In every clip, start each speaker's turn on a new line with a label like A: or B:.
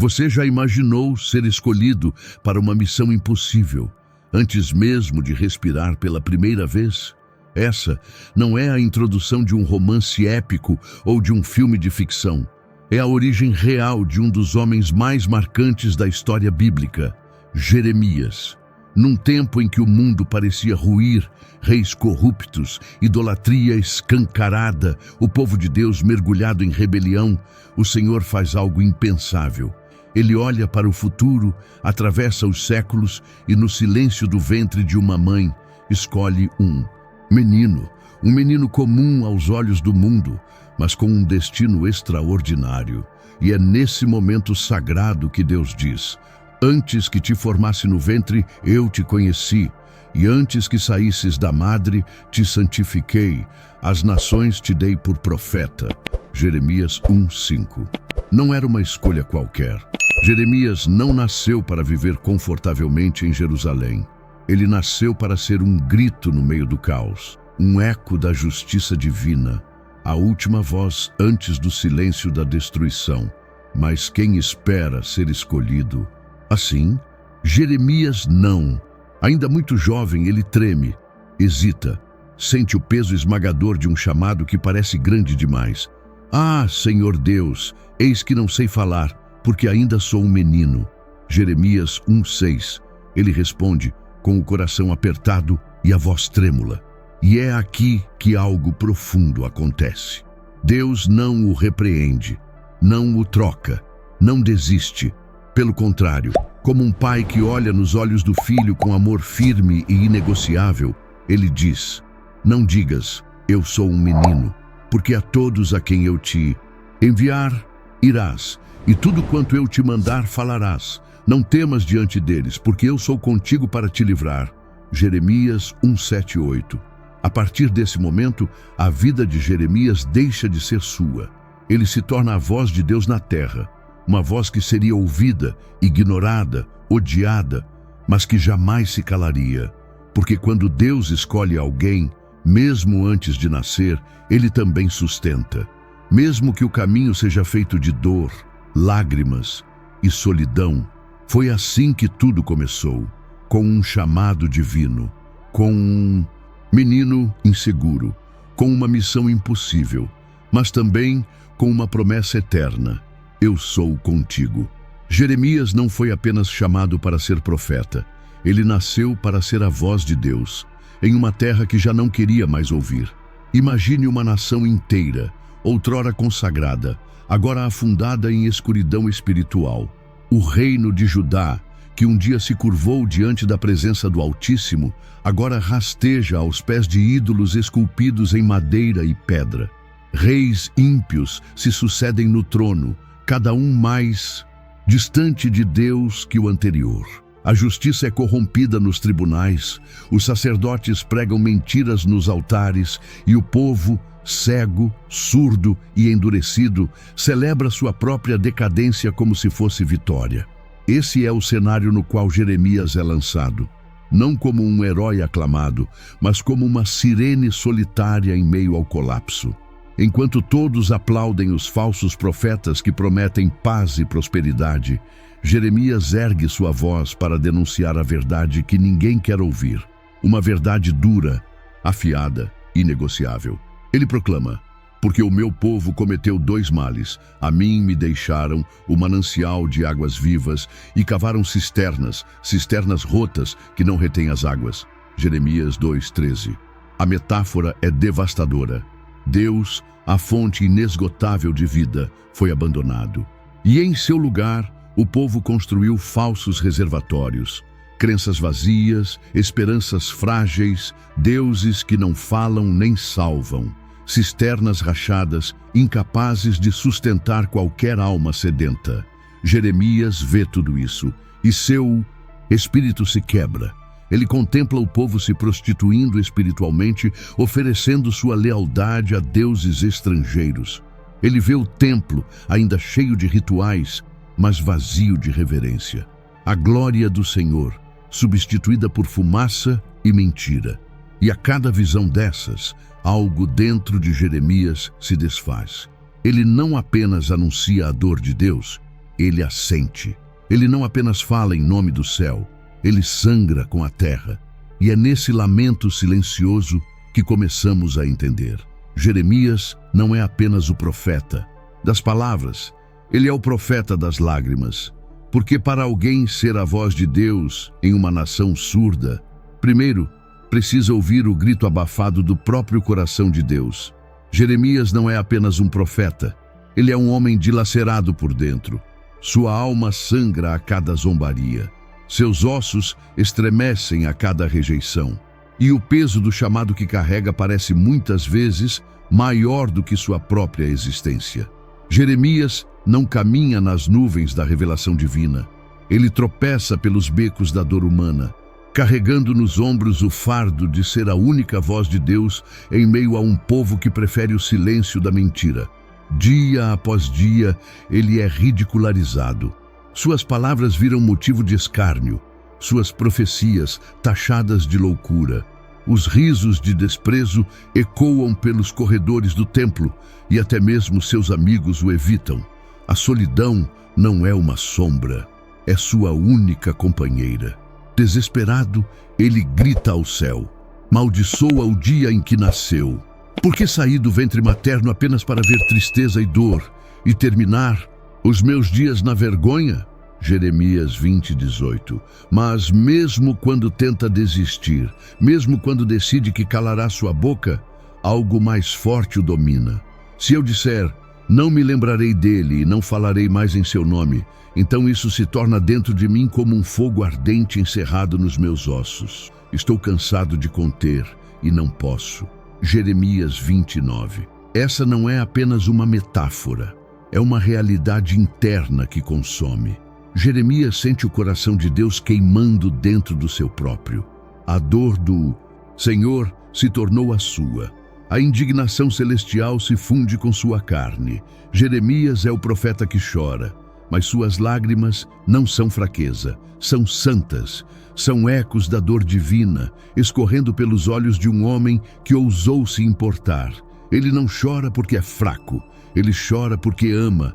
A: Você já imaginou ser escolhido para uma missão impossível, antes mesmo de respirar pela primeira vez? Essa não é a introdução de um romance épico ou de um filme de ficção. É a origem real de um dos homens mais marcantes da história bíblica, Jeremias. Num tempo em que o mundo parecia ruir, reis corruptos, idolatria escancarada, o povo de Deus mergulhado em rebelião, o Senhor faz algo impensável. Ele olha para o futuro, atravessa os séculos e no silêncio do ventre de uma mãe, escolhe um menino comum aos olhos do mundo, mas com um destino extraordinário. E é nesse momento sagrado que Deus diz: antes que te formasse no ventre, eu te conheci, e antes que saísses da madre, te santifiquei. As nações te dei por profeta. Jeremias 1:5. Não era uma escolha qualquer. Jeremias não nasceu para viver confortavelmente em Jerusalém. Ele nasceu para ser um grito no meio do caos, um eco da justiça divina, a última voz antes do silêncio da destruição. Mas quem espera ser escolhido? Assim, Jeremias não. Ainda muito jovem, ele treme, hesita, sente o peso esmagador de um chamado que parece grande demais. Ah, Senhor Deus, eis que não sei falar, porque ainda sou um menino. Jeremias 1:6. Ele responde, com o coração apertado e a voz trêmula. E é aqui que algo profundo acontece. Deus não o repreende, não o troca, não desiste. Pelo contrário, como um pai que olha nos olhos do filho com amor firme e inegociável, ele diz: não digas, eu sou um menino, porque a todos a quem eu te enviar, irás, e tudo quanto eu te mandar falarás. Não temas diante deles, porque eu sou contigo para te livrar. Jeremias 1:7-8. A partir desse momento, a vida de Jeremias deixa de ser sua. Ele se torna a voz de Deus na terra, uma voz que seria ouvida, ignorada, odiada, mas que jamais se calaria. Porque quando Deus escolhe alguém, mesmo antes de nascer, ele também sustenta. Mesmo que o caminho seja feito de dor, lágrimas e solidão. Foi assim que tudo começou, com um chamado divino, com um menino inseguro, com uma missão impossível, mas também com uma promessa eterna: eu sou contigo. Jeremias não foi apenas chamado para ser profeta, ele nasceu para ser a voz de Deus, em uma terra que já não queria mais ouvir. Imagine uma nação inteira, outrora consagrada, agora afundada em escuridão espiritual. O reino de Judá, que um dia se curvou diante da presença do Altíssimo, agora rasteja aos pés de ídolos esculpidos em madeira e pedra. Reis ímpios se sucedem no trono, cada um mais distante de Deus que o anterior. A justiça é corrompida nos tribunais, os sacerdotes pregam mentiras nos altares e o povo, cego, surdo e endurecido, celebra sua própria decadência como se fosse vitória. Esse é o cenário no qual Jeremias é lançado, não como um herói aclamado, mas como uma sirene solitária em meio ao colapso. Enquanto todos aplaudem os falsos profetas que prometem paz e prosperidade, Jeremias ergue sua voz para denunciar a verdade que ninguém quer ouvir, uma verdade dura, afiada, inegociável. Ele proclama: porque o meu povo cometeu 2 males, a mim me deixaram o manancial de águas vivas e cavaram cisternas rotas que não retêm as águas. Jeremias 2:13. A metáfora é devastadora. Deus, a fonte inesgotável de vida, foi abandonado. E em seu lugar, o povo construiu falsos reservatórios, crenças vazias, esperanças frágeis, deuses que não falam nem salvam, cisternas rachadas, incapazes de sustentar qualquer alma sedenta. Jeremias vê tudo isso, e seu espírito se quebra. Ele contempla o povo se prostituindo espiritualmente, oferecendo sua lealdade a deuses estrangeiros. Ele vê o templo, ainda cheio de rituais, mas vazio de reverência. A glória do Senhor, substituída por fumaça e mentira. E a cada visão dessas, algo dentro de Jeremias se desfaz. Ele não apenas anuncia a dor de Deus, ele a sente. Ele não apenas fala em nome do céu, ele sangra com a terra. E é nesse lamento silencioso que começamos a entender. Jeremias não é apenas o profeta das palavras, ele é o profeta das lágrimas. Porque para alguém ser a voz de Deus em uma nação surda, primeiro, precisa ouvir o grito abafado do próprio coração de Deus. Jeremias não é apenas um profeta, ele é um homem dilacerado por dentro. Sua alma sangra a cada zombaria. Seus ossos estremecem a cada rejeição. E o peso do chamado que carrega parece muitas vezes maior do que sua própria existência. Jeremias não caminha nas nuvens da revelação divina. Ele tropeça pelos becos da dor humana, carregando nos ombros o fardo de ser a única voz de Deus em meio a um povo que prefere o silêncio da mentira. Dia após dia, ele é ridicularizado. Suas palavras viram motivo de escárnio, suas profecias taxadas de loucura. Os risos de desprezo ecoam pelos corredores do templo e até mesmo seus amigos o evitam. A solidão não é uma sombra, é sua única companheira. Desesperado, ele grita ao céu: maldiçoa o dia em que nasceu. Por que saí do ventre materno apenas para ver tristeza e dor e terminar os meus dias na vergonha? Jeremias 20:18. Mas mesmo quando tenta desistir, mesmo quando decide que calará sua boca, algo mais forte o domina. Se eu disser, não me lembrarei dele e não falarei mais em seu nome, então isso se torna dentro de mim como um fogo ardente encerrado nos meus ossos. Estou cansado de conter e não posso. Jeremias 29. Essa não é apenas uma metáfora, é uma realidade interna que consome. Jeremias sente o coração de Deus queimando dentro do seu próprio. A dor do Senhor se tornou a sua. A indignação celestial se funde com sua carne. Jeremias é o profeta que chora, mas suas lágrimas não são fraqueza, são santas, são ecos da dor divina, escorrendo pelos olhos de um homem que ousou se importar. Ele não chora porque é fraco, ele chora porque ama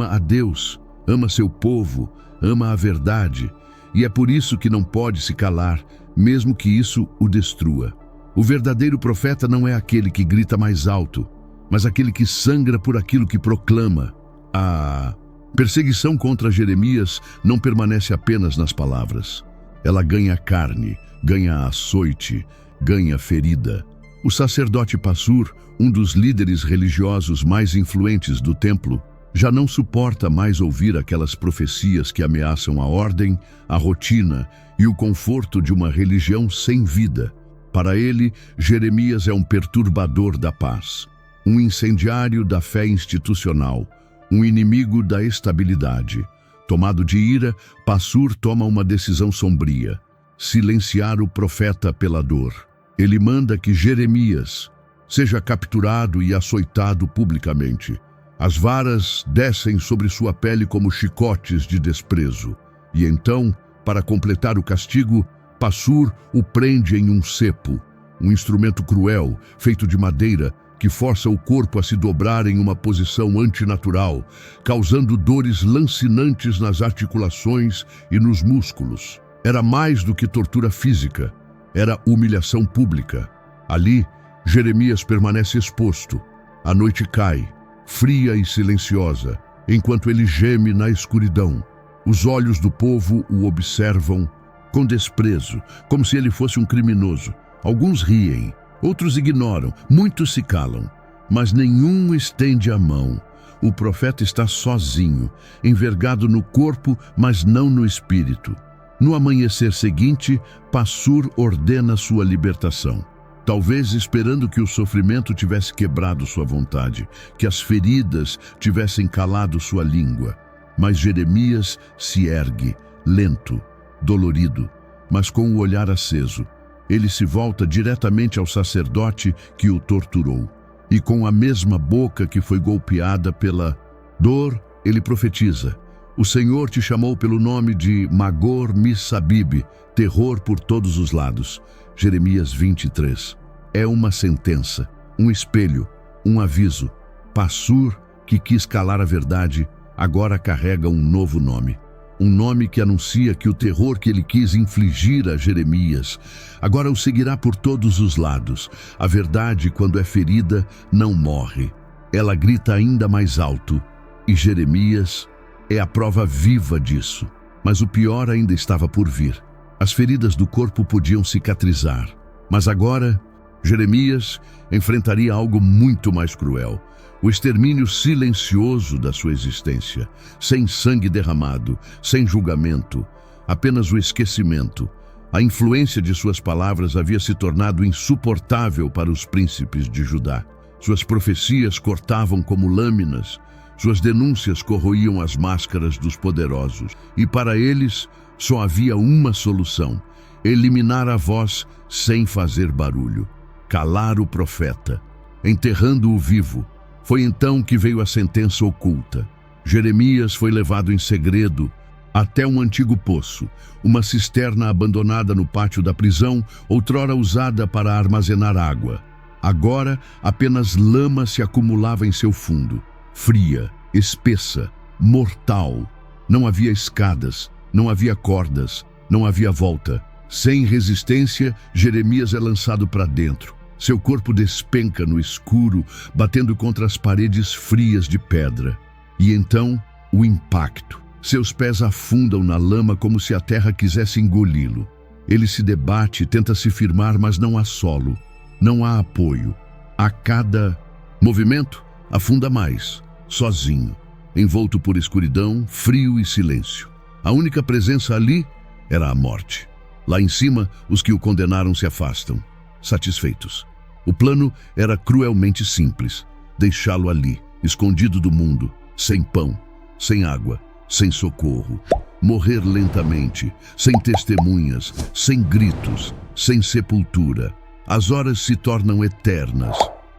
A: a Deus, ama seu povo, ama a verdade, e é por isso que não pode se calar, mesmo que isso o destrua. O verdadeiro profeta não é aquele que grita mais alto, mas aquele que sangra por aquilo que proclama. A perseguição contra Jeremias não permanece apenas nas palavras. Ela ganha carne, ganha açoite, ganha ferida. O sacerdote Passur, um dos líderes religiosos mais influentes do templo, já não suporta mais ouvir aquelas profecias que ameaçam a ordem, a rotina e o conforto de uma religião sem vida. Para ele, Jeremias é um perturbador da paz, um incendiário da fé institucional, um inimigo da estabilidade. Tomado de ira, Passur toma uma decisão sombria: silenciar o profeta pela dor. Ele manda que Jeremias seja capturado e açoitado publicamente. As varas descem sobre sua pele como chicotes de desprezo. E então, para completar o castigo, Passur o prende em um cepo, um instrumento cruel, feito de madeira, que força o corpo a se dobrar em uma posição antinatural, causando dores lancinantes nas articulações e nos músculos. Era mais do que tortura física, era humilhação pública. Ali, Jeremias permanece exposto. A noite cai, fria e silenciosa, enquanto ele geme na escuridão. Os olhos do povo o observam com desprezo, como se ele fosse um criminoso. Alguns riem, outros ignoram, muitos se calam, mas nenhum estende a mão. O profeta está sozinho, envergado no corpo, mas não no espírito. No amanhecer seguinte, Passur ordena sua libertação. Talvez esperando que o sofrimento tivesse quebrado sua vontade, que as feridas tivessem calado sua língua. Mas Jeremias se ergue, lento, dolorido, mas com o olhar aceso. Ele se volta diretamente ao sacerdote que o torturou. E com a mesma boca que foi golpeada pela dor, ele profetiza: o Senhor te chamou pelo nome de Magor Missabib, terror por todos os lados. Jeremias 23. É uma sentença, um espelho, um aviso. Passur, que quis calar a verdade, agora carrega um novo nome. Um nome que anuncia que o terror que ele quis infligir a Jeremias agora o seguirá por todos os lados. A verdade, quando é ferida, não morre. Ela grita ainda mais alto, e Jeremias é a prova viva disso. Mas o pior ainda estava por vir. As feridas do corpo podiam cicatrizar, mas agora Jeremias enfrentaria algo muito mais cruel. O extermínio silencioso da sua existência, sem sangue derramado, sem julgamento, apenas o esquecimento. A influência de suas palavras havia se tornado insuportável para os príncipes de Judá. Suas profecias cortavam como lâminas, suas denúncias corroíam as máscaras dos poderosos. E para eles só havia uma solução: eliminar a voz sem fazer barulho, calar o profeta, enterrando-o vivo. Foi então que veio a sentença oculta. Jeremias foi levado em segredo até um antigo poço, uma cisterna abandonada no pátio da prisão, outrora usada para armazenar água. Agora, apenas lama se acumulava em seu fundo, fria, espessa, mortal. Não havia escadas, não havia cordas, não havia volta. Sem resistência, Jeremias é lançado para dentro. Seu corpo despenca no escuro, batendo contra as paredes frias de pedra. E então, o impacto. Seus pés afundam na lama como se a terra quisesse engoli-lo. Ele se debate, tenta se firmar, mas não há solo. Não há apoio. A cada movimento, afunda mais, sozinho, envolto por escuridão, frio e silêncio. A única presença ali era a morte. Lá em cima, os que o condenaram se afastam, satisfeitos. O plano era cruelmente simples: deixá-lo ali, escondido do mundo, sem pão, sem água, sem socorro. Morrer lentamente, sem testemunhas, sem gritos, sem sepultura. As horas se tornam eternas.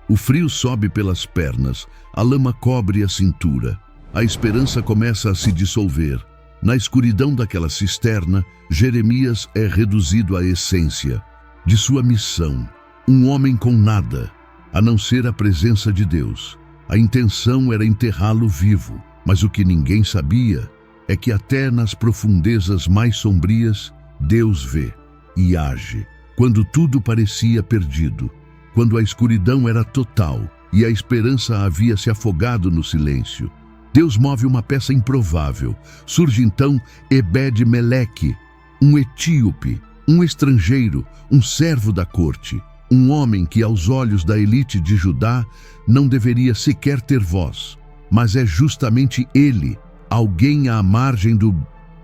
A: O frio sobe pelas pernas, a lama cobre a cintura. A esperança começa a se dissolver. Na escuridão daquela cisterna, Jeremias é reduzido à essência de sua missão. Um homem com nada, a não ser a presença de Deus. A intenção era enterrá-lo vivo, mas o que ninguém sabia é que até nas profundezas mais sombrias, Deus vê e age. Quando tudo parecia perdido, quando a escuridão era total e a esperança havia se afogado no silêncio, Deus move uma peça improvável. Surge então Ebed-Meleque, um etíope, um estrangeiro, um servo da corte. Um homem que, aos olhos da elite de Judá, não deveria sequer ter voz. Mas é justamente ele, alguém à margem do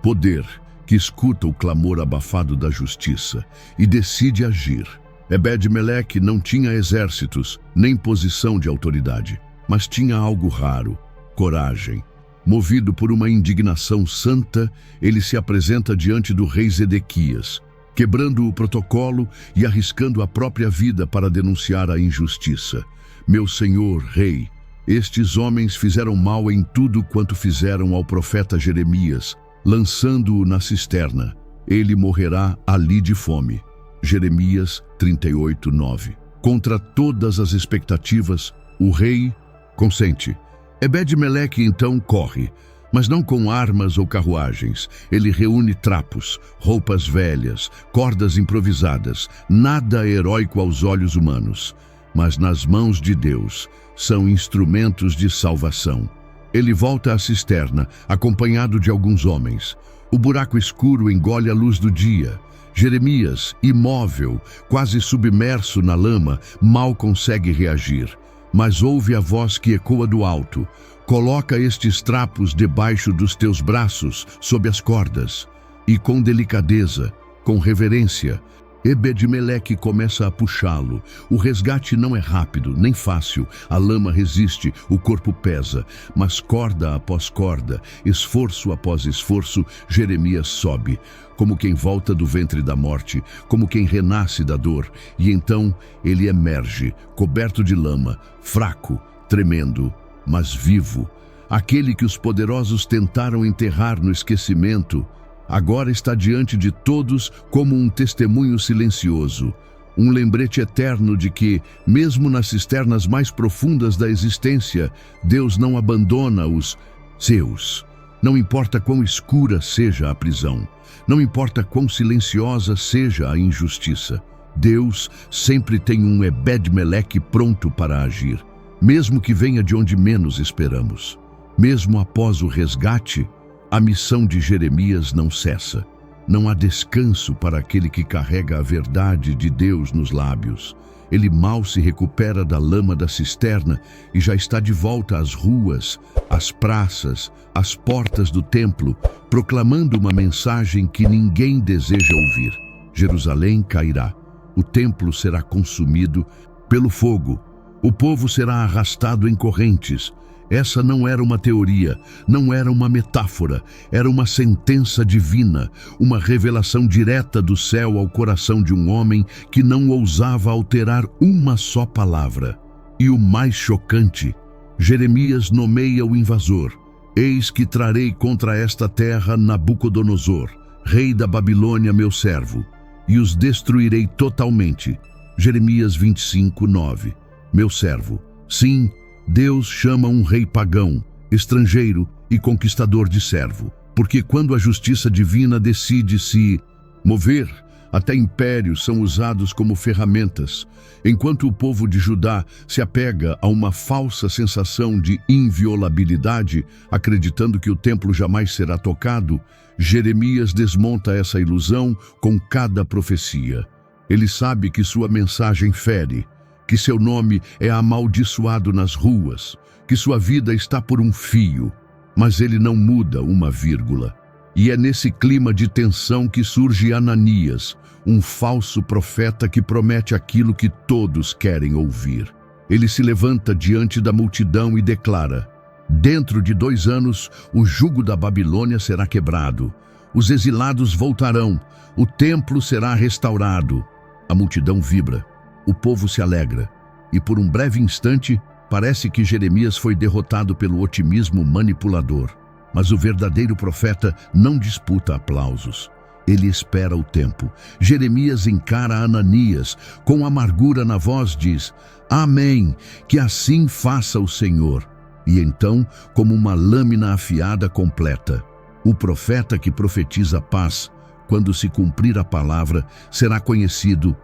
A: poder, que escuta o clamor abafado da justiça e decide agir. Ebed-Meleque não tinha exércitos, nem posição de autoridade, mas tinha algo raro: coragem. Movido por uma indignação santa, ele se apresenta diante do rei Zedequias, quebrando o protocolo e arriscando a própria vida para denunciar a injustiça. Meu senhor, rei, estes homens fizeram mal em tudo quanto fizeram ao profeta Jeremias, lançando-o na cisterna. Ele morrerá ali de fome. Jeremias 38:9. Contra todas as expectativas, o rei consente. Ebed-Meleque então corre, mas não com armas ou carruagens. Ele reúne trapos, roupas velhas, cordas improvisadas, nada heróico aos olhos humanos, mas nas mãos de Deus são instrumentos de salvação. Ele volta à cisterna, acompanhado de alguns homens. O buraco escuro engole a luz do dia. Jeremias, imóvel, quase submerso na lama, mal consegue reagir. Mas ouve a voz que ecoa do alto: coloca estes trapos debaixo dos teus braços, sob as cordas. E com delicadeza, com reverência, Ebed-Meleque começa a puxá-lo. O resgate não é rápido, nem fácil. A lama resiste, o corpo pesa. Mas corda após corda, esforço após esforço, Jeremias sobe, como quem volta do ventre da morte, como quem renasce da dor. E então ele emerge, coberto de lama, fraco, tremendo, mas vivo. Aquele que os poderosos tentaram enterrar no esquecimento, agora está diante de todos como um testemunho silencioso, um lembrete eterno de que, mesmo nas cisternas mais profundas da existência, Deus não abandona os seus. Não importa quão escura seja a prisão, não importa quão silenciosa seja a injustiça, Deus sempre tem um Ebed-Meleque pronto para agir, mesmo que venha de onde menos esperamos. Mesmo após o resgate, a missão de Jeremias não cessa. Não há descanso para aquele que carrega a verdade de Deus nos lábios. Ele mal se recupera da lama da cisterna e já está de volta às ruas, às praças, às portas do templo, proclamando uma mensagem que ninguém deseja ouvir. Jerusalém cairá, o templo será consumido pelo fogo, o povo será arrastado em correntes. Essa não era uma teoria, não era uma metáfora, era uma sentença divina, uma revelação direta do céu ao coração de um homem que não ousava alterar uma só palavra. E o mais chocante, Jeremias nomeia o invasor. Eis que trarei contra esta terra Nabucodonosor, rei da Babilônia, meu servo, e os destruirei totalmente. Jeremias 25:9. Meu servo, sim, Deus chama um rei pagão, estrangeiro e conquistador de servo, porque quando a justiça divina decide se mover, até impérios são usados como ferramentas. Enquanto o povo de Judá se apega a uma falsa sensação de inviolabilidade, acreditando que o templo jamais será tocado, Jeremias desmonta essa ilusão com cada profecia. Ele sabe que sua mensagem fere, que seu nome é amaldiçoado nas ruas, que sua vida está por um fio, mas ele não muda uma vírgula. E é nesse clima de tensão que surge Ananias, um falso profeta que promete aquilo que todos querem ouvir. Ele se levanta diante da multidão e declara: dentro de 2 anos, o jugo da Babilônia será quebrado, os exilados voltarão, o templo será restaurado. A multidão vibra. O povo se alegra, e por um breve instante, parece que Jeremias foi derrotado pelo otimismo manipulador. Mas o verdadeiro profeta não disputa aplausos. Ele espera o tempo. Jeremias encara Ananias, com amargura na voz diz: Amém, que assim faça o Senhor. E então, como uma lâmina afiada completa, o profeta que profetiza paz, quando se cumprir a palavra, será conhecido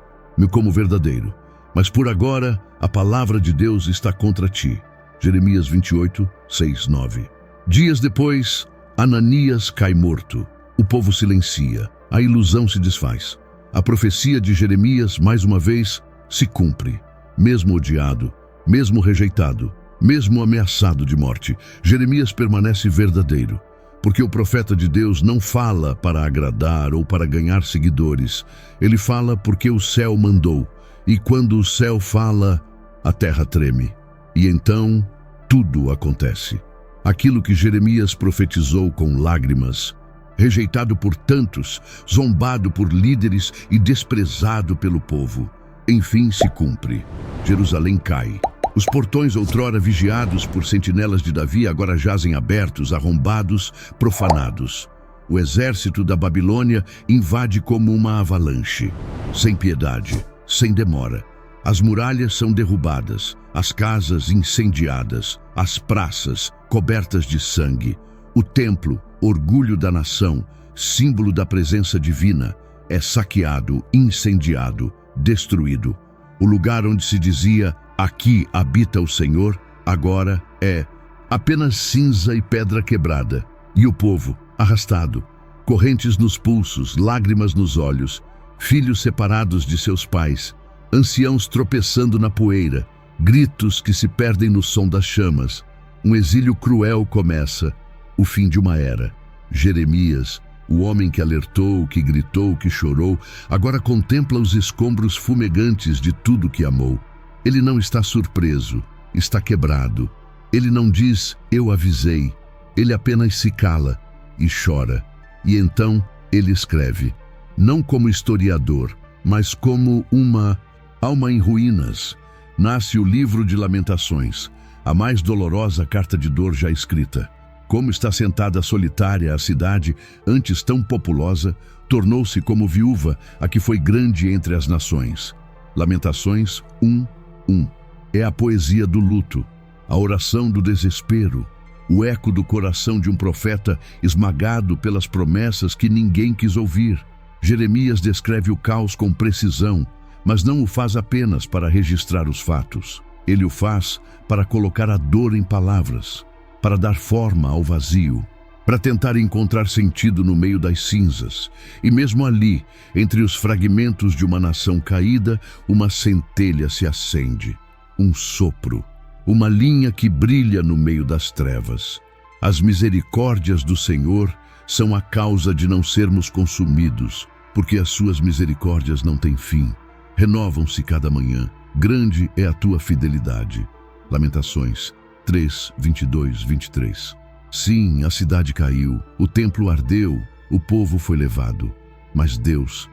A: como verdadeiro. Mas por agora, a palavra de Deus está contra ti. Jeremias 28, 6, 9. Dias depois, Ananias cai morto. O povo silencia. A ilusão se desfaz. A profecia de Jeremias, mais uma vez, se cumpre. Mesmo odiado, mesmo rejeitado, mesmo ameaçado de morte, Jeremias permanece verdadeiro. Porque o profeta de Deus não fala para agradar ou para ganhar seguidores. Ele fala porque o céu mandou. E quando o céu fala, a terra treme. E então, tudo acontece. Aquilo que Jeremias profetizou com lágrimas, rejeitado por tantos, zombado por líderes e desprezado pelo povo, enfim se cumpre. Jerusalém cai. Os portões outrora vigiados por sentinelas de Davi agora jazem abertos, arrombados, profanados. O exército da Babilônia invade como uma avalanche, sem piedade, sem demora. As muralhas são derrubadas, as casas incendiadas, as praças cobertas de sangue. O templo, orgulho da nação, símbolo da presença divina, é saqueado, incendiado, destruído. O lugar onde se dizia: aqui habita o Senhor, agora é apenas cinza e pedra quebrada. E o povo, arrastado, correntes nos pulsos, lágrimas nos olhos, filhos separados de seus pais, anciãos tropeçando na poeira, gritos que se perdem no som das chamas. Um exílio cruel começa, o fim de uma era. Jeremias, o homem que alertou, que gritou, que chorou, agora contempla os escombros fumegantes de tudo que amou. Ele não está surpreso, está quebrado. Ele não diz: eu avisei. Ele apenas se cala e chora. E então ele escreve, não como historiador, mas como uma alma em ruínas. Nasce o livro de Lamentações, a mais dolorosa carta de dor já escrita. Como está sentada solitária a cidade, antes tão populosa, tornou-se como viúva, a que foi grande entre as nações. Lamentações 1:1. É a poesia do luto, a oração do desespero, o eco do coração de um profeta esmagado pelas promessas que ninguém quis ouvir. Jeremias descreve o caos com precisão, mas não o faz apenas para registrar os fatos. Ele o faz para colocar a dor em palavras, para dar forma ao vazio, para tentar encontrar sentido no meio das cinzas. E mesmo ali, entre os fragmentos de uma nação caída, uma centelha se acende, um sopro, uma linha que brilha no meio das trevas. As misericórdias do Senhor são a causa de não sermos consumidos, porque as suas misericórdias não têm fim. Renovam-se cada manhã. Grande é a tua fidelidade. Lamentações 3, 22, 23. Sim, a cidade caiu, o templo ardeu, o povo foi levado. Mas Deus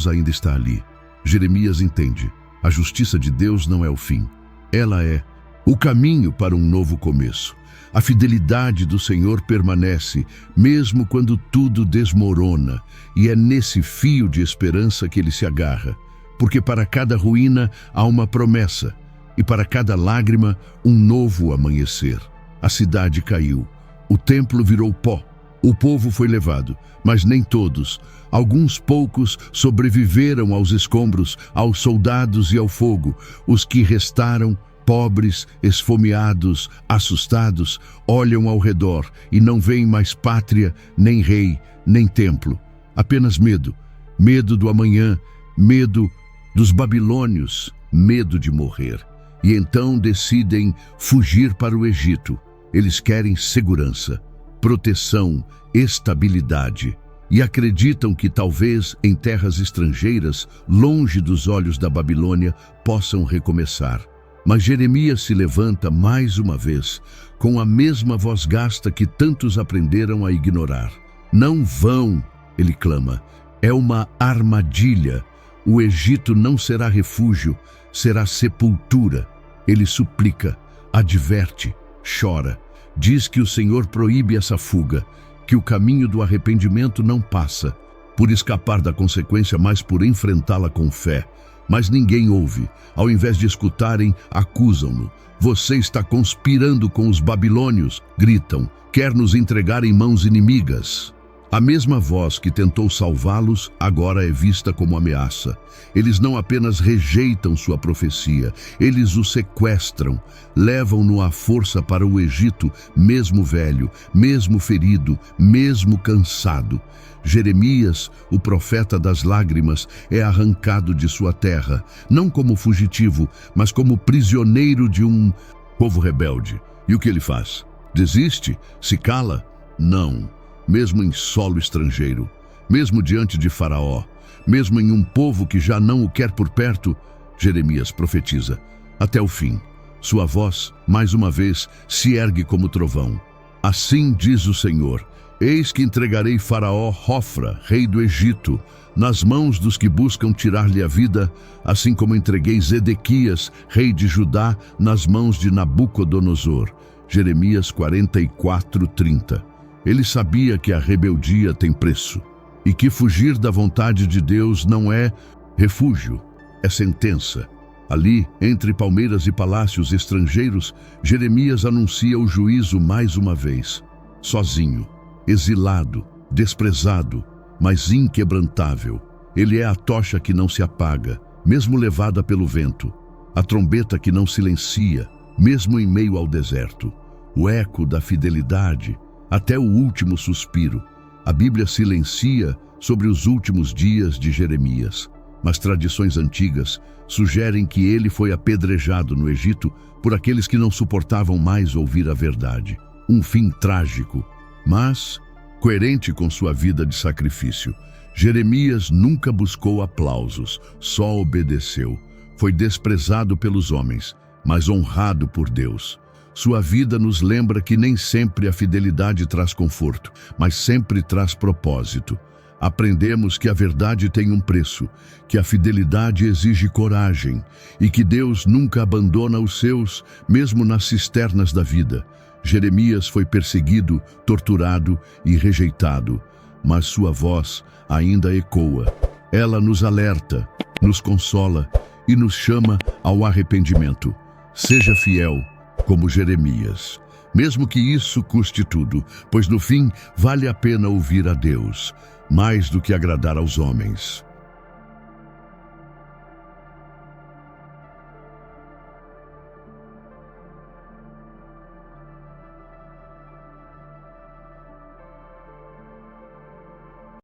A: ainda está ali. Jeremias entende. A justiça de Deus não é o fim. Ela é o caminho para um novo começo. A fidelidade do Senhor permanece, mesmo quando tudo desmorona, e é nesse fio de esperança que ele se agarra. Porque para cada ruína há uma promessa, e para cada lágrima um novo amanhecer. A cidade caiu, o templo virou pó, o povo foi levado, mas nem todos. Alguns poucos sobreviveram aos escombros, aos soldados e ao fogo. Os que restaram, pobres, esfomeados, assustados, olham ao redor e não veem mais pátria, nem rei, nem templo. Apenas medo, medo do amanhã, medo dos babilônios, medo de morrer. E então decidem fugir para o Egito. Eles querem segurança, proteção, estabilidade. E acreditam que talvez em terras estrangeiras, longe dos olhos da Babilônia, possam recomeçar. Mas Jeremias se levanta mais uma vez, com a mesma voz gasta que tantos aprenderam a ignorar. Não vão, ele clama, é uma armadilha. O Egito não será refúgio, será sepultura. Ele suplica, adverte, chora. Diz que o Senhor proíbe essa fuga, que o caminho do arrependimento não passa, por escapar da consequência, mas por enfrentá-la com fé. Mas ninguém ouve. Ao invés de escutarem, acusam-no. Você está conspirando com os babilônios, gritam. Quer nos entregar em mãos inimigas. A mesma voz que tentou salvá-los agora é vista como ameaça. Eles não apenas rejeitam sua profecia, eles o sequestram, levam-no à força para o Egito, mesmo velho, mesmo ferido, mesmo cansado. Jeremias, o profeta das lágrimas, é arrancado de sua terra, não como fugitivo, mas como prisioneiro de um povo rebelde. E o que ele faz? Desiste? Se cala? Não. Mesmo em solo estrangeiro, mesmo diante de Faraó, mesmo em um povo que já não o quer por perto, Jeremias profetiza até o fim. Sua voz, mais uma vez, se ergue como trovão. Assim diz o Senhor: eis que entregarei Faraó Hofra, rei do Egito, nas mãos dos que buscam tirar-lhe a vida, assim como entreguei Zedequias, rei de Judá, nas mãos de Nabucodonosor. Jeremias 44:30. Ele sabia que a rebeldia tem preço e que fugir da vontade de Deus não é refúgio, é sentença. Ali, entre palmeiras e palácios estrangeiros, Jeremias anuncia o juízo mais uma vez. Sozinho, exilado, desprezado, mas inquebrantável. Ele é a tocha que não se apaga, mesmo levada pelo vento, a trombeta que não silencia, mesmo em meio ao deserto, o eco da fidelidade, até o último suspiro. A Bíblia silencia sobre os últimos dias de Jeremias, mas tradições antigas sugerem que ele foi apedrejado no Egito por aqueles que não suportavam mais ouvir a verdade. Um fim trágico, mas coerente com sua vida de sacrifício. Jeremias nunca buscou aplausos, só obedeceu. Foi desprezado pelos homens, mas honrado por Deus. Sua vida nos lembra que nem sempre a fidelidade traz conforto, mas sempre traz propósito. Aprendemos que a verdade tem um preço, que a fidelidade exige coragem e que Deus nunca abandona os seus, mesmo nas cisternas da vida. Jeremias foi perseguido, torturado e rejeitado, mas sua voz ainda ecoa. Ela nos alerta, nos consola e nos chama ao arrependimento. Seja fiel como Jeremias. mesmo que isso custe tudo, pois no fim vale a pena ouvir a Deus, mais do que agradar aos homens.